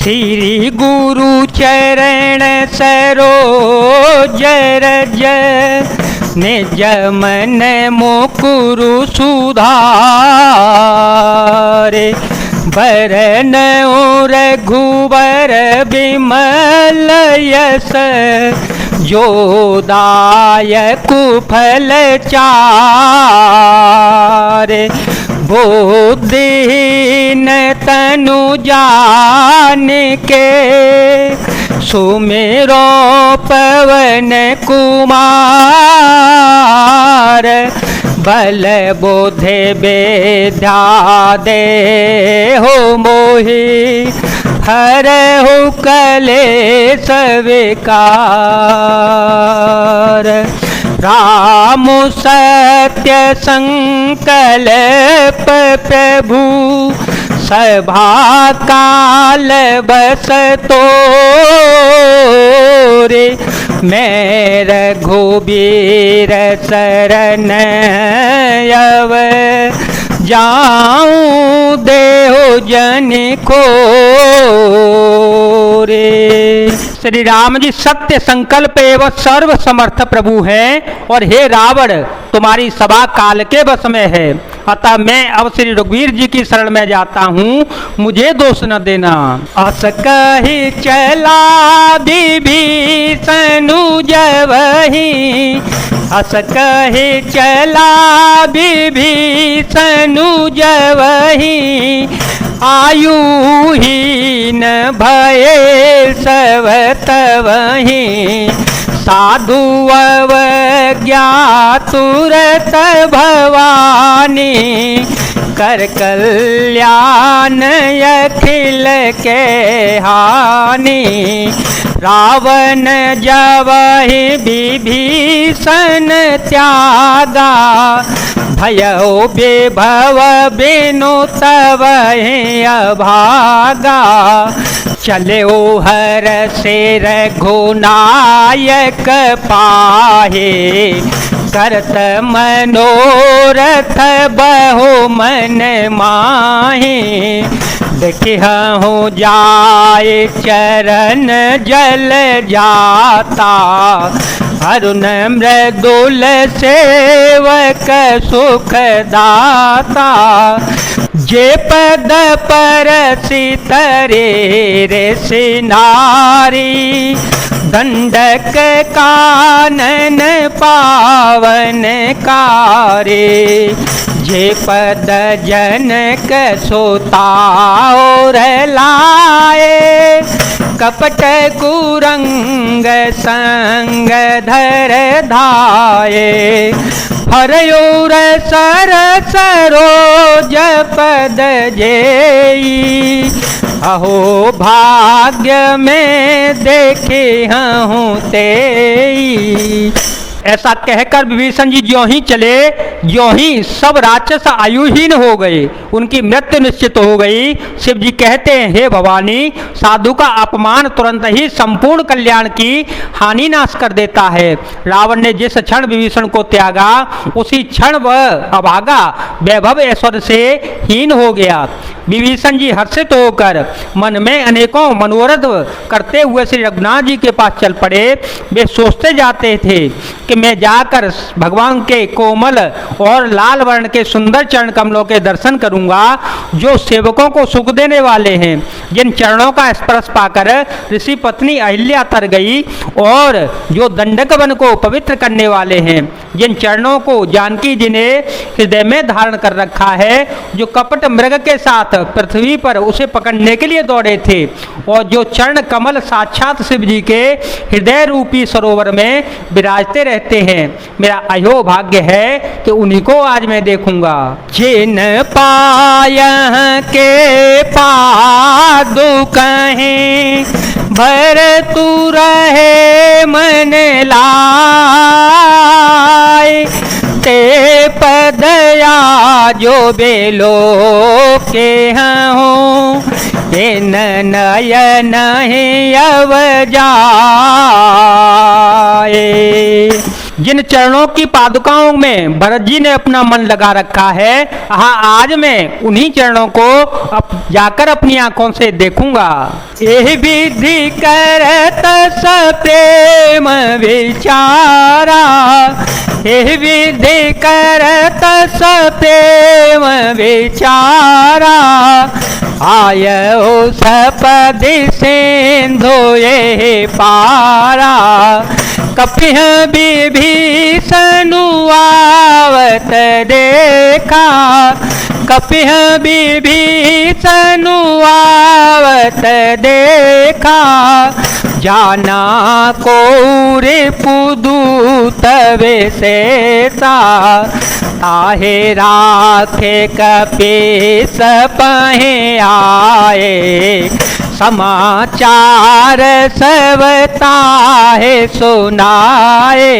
श्री गुरु चरण सरोज रज निज मन मुकुरु सुधारे। बरन रघुबर बिमल यस जो दायकु फल चारे। बुद्धिहीन तनु जान के सुमिरो पवन कुमार। बल बुद्धि विद्या दे हो मोहि हरहु कलेश विकार। राम सत्य संकल्प प्रभु सभा काल बस तोरे। मैं रघुबीर शरण अब जाऊं देहो जन को रे। श्री राम जी सत्य संकल्प एवं सर्व समर्थ प्रभु हैं और हे रावण तुम्हारी सभा काल के बस में है। अतः मैं अब श्री रघुवीर जी की शरण में जाता हूँ, मुझे दोष न देना। अस कही चला विभीषण जबहि, अस कही चला विभीषण जबहि। आयुहीन भये सब तबहि, साधु अवज्ञा तुरत भवानी। कर कल्याण अखिल के हानि, रावण जबहि विभीषण त्यागा। भयो विभव बिनु तबहि अभागा, चले ओ हर से रघुनायक पाहे। करत मनोरथ बहु मन माहे, देखिहु जाए चरण जल जाता। अरुण मृदुल सेवक सुख दाता, जे पद पर सितरे रे सिनारी। दंडक कानन पावन कारे, जे पद जनक सोता और लाए। कपट कुरंग संग धर धाये, हरयोर सर सरोज पद जेई। अहो भाग्य में देखे हूँ तेई। ऐसा कहकर विभीषण जी ज्यों ही चले, ज्यों ही सब राक्षस आयुहीन हो गए, उनकी मृत्यु निश्चित हो गई। शिव जी कहते हैं, हे भवानी, साधु का अपमान तुरंत ही संपूर्ण कल्याण की हानि नाश कर देता है। रावण ने जिस क्षण विभीषण को त्यागा, उसी क्षण वह अभागा वैभव ऐश्वर्य से हीन हो गया। विभीषण जी हर्षित होकर मन में अनेकों मनोरथ करते हुए श्री रघुनाथ जी के पास चल पड़े। वे सोचते जाते थे कि मैं जाकर भगवान के कोमल और लाल वर्ण के सुंदर चरण कमलों के दर्शन करूंगा, जो सेवकों को सुख देने वाले हैं। जिन चरणों का स्पर्श पाकर ऋषि पत्नी अहिल्या तर गई, और जो दंडक वन को पवित्र करने वाले हैं। जिन चरणों को जानकी जी ने हृदय में धारण कर रखा है, जो कपट मृग के साथ पृथ्वी पर उसे पकड़ने के लिए दौड़े थे, और जो चरण कमल साक्षात शिव जी के हृदय रूपी सरोवर में विराजते रहते हैं। मेरा अयो भाग्य है कि उन्हीं को आज मैं देखूंगा। जिन पाय के पादु कहें भर तू रहे मन लाए। ते पदया जो बेलो के हों, इन नयन ही अब जाए। जिन चरणों की पादुकाओं में भरत जी ने अपना मन लगा रखा है, हाँ आज मैं उन्हीं चरणों को जाकर अपनी आंखों से देखूंगा। यही विधि करत प्रेम विचारा, यही विधि करत प्रेम विचारा, आयो सपदि सिंधु ये पारा, कपिह विभीषण आवत देखा, कपिह विभीषण आवत देखा, जाना को रिपुदूत विशेषा, ताहे राखे कपीस पहे आए, समाचार सब ताहे सुनाए,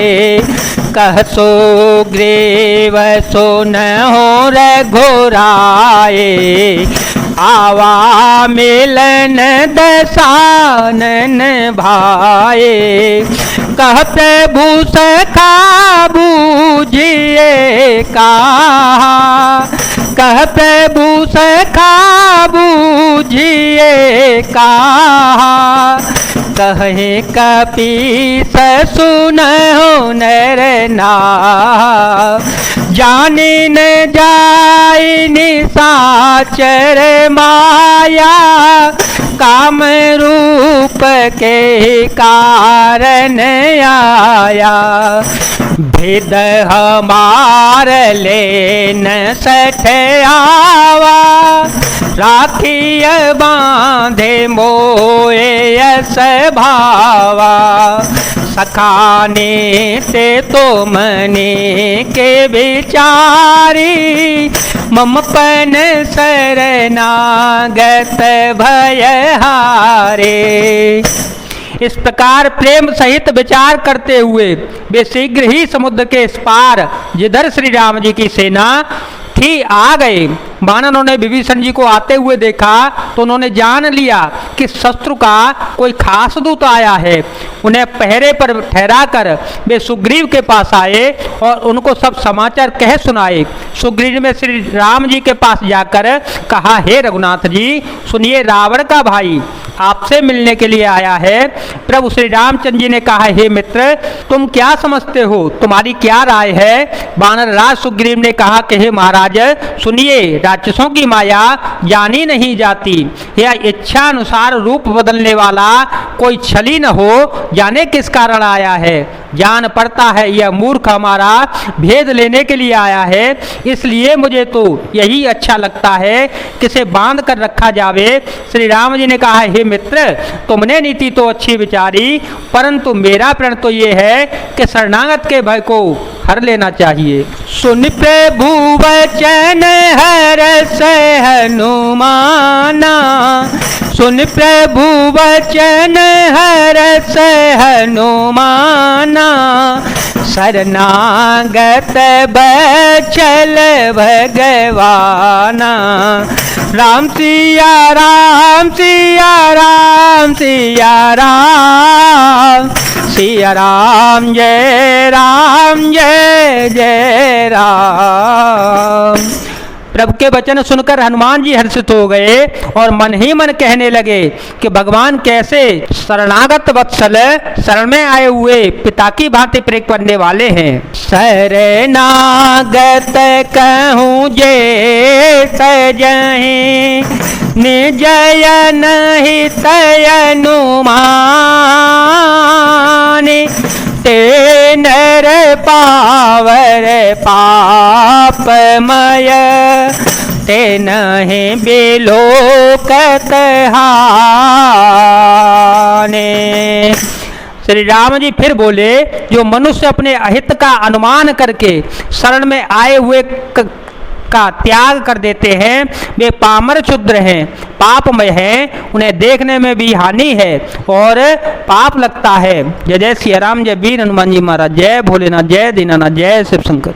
कह सुग्रीव सुनहु रघुराए, आवा मिलन दसानन भाए, कह प्रभु सखा बूझिए कहा, कह प्रभु सखा बूझिए कहा, कहे कपीस सुनहु नर नाथ, जाने न जाय निशाचर माया, काम रूप के कारण आया, भेद हमार ले न सठ आवा, राखिय बांधे मोए यस भावा, सखाने से तो मने के विचारी, ममपन शरणागत भय हारे। इस प्रकार प्रेम सहित विचार करते हुए वे शीघ्र ही समुद्र के इस पार जिधर श्री राम जी की सेना थी आ गए। वानरों ने विभीषण जी को आते हुए देखा तो उन्होंने जान लिया कि शत्रु का कोई खास दूत आया है। उन्हें पहरे पर ठहरा कर वे सुग्रीव के पास आए और उनको सब समाचार कह सुनाए। सुग्रीव ने श्री राम जी के पास जाकर कहा, हे रघुनाथ जी सुनिए, रावण का भाई आपसे मिलने के लिए आया है। प्रभु श्री रामचंद्र जी ने कहा, हे मित्र तुम क्या समझते हो, तुम्हारी क्या राय है। वानर राज सुग्रीव ने कहा कि हे महाराज सुनिए, राक्षसों की माया जानी नहीं जाती, यह इच्छा अनुसार रूप बदलने वाला कोई छली न हो, जाने किस कारण आया है। जान पड़ता है यह मूर्ख हमारा भेद लेने के लिए आया है, इसलिए मुझे तो यही अच्छा लगता है कि इसे बांध कर रखा जावे। श्री राम जी ने कहा, हे मित्र तुमने नीति तो अच्छी विचारी, परंतु मेरा प्रण तो ये है कि शरणागत के भय को हर लेना चाहिए। सुन प्रभु वचन हरष हनुमाना, सुन प्रभु वचन हरष हनुमाना, शरणागत बचल भगवाना। राम सिया राम सिया राम सिया राम, सिया राम जय जय राम। प्रभु के वचन सुनकर हनुमान जी हर्षित हो गए और मन ही मन कहने लगे कि भगवान कैसे शरणागत वत्सल शरण में आए हुए पिता की भांति प्रेम करने वाले हैं। शरणागत कहूँ जे सजहि, निजय नहीं तयनुमानि, ते नर पावर पापमय, ते नहीं बिलोकत हानि। श्री राम जी फिर बोले, जो मनुष्य अपने अहित का अनुमान करके शरण में आए हुए का त्याग कर देते हैं वे पामर क्षुद्र हैं, पापमय हैं, उन्हें देखने में भी हानि है और पाप लगता है। जय जय सिया राम, जय वीर हनुमान जी महाराज, जय भोलेनाथ, जय दीनानाथ, जय शिव शंकर।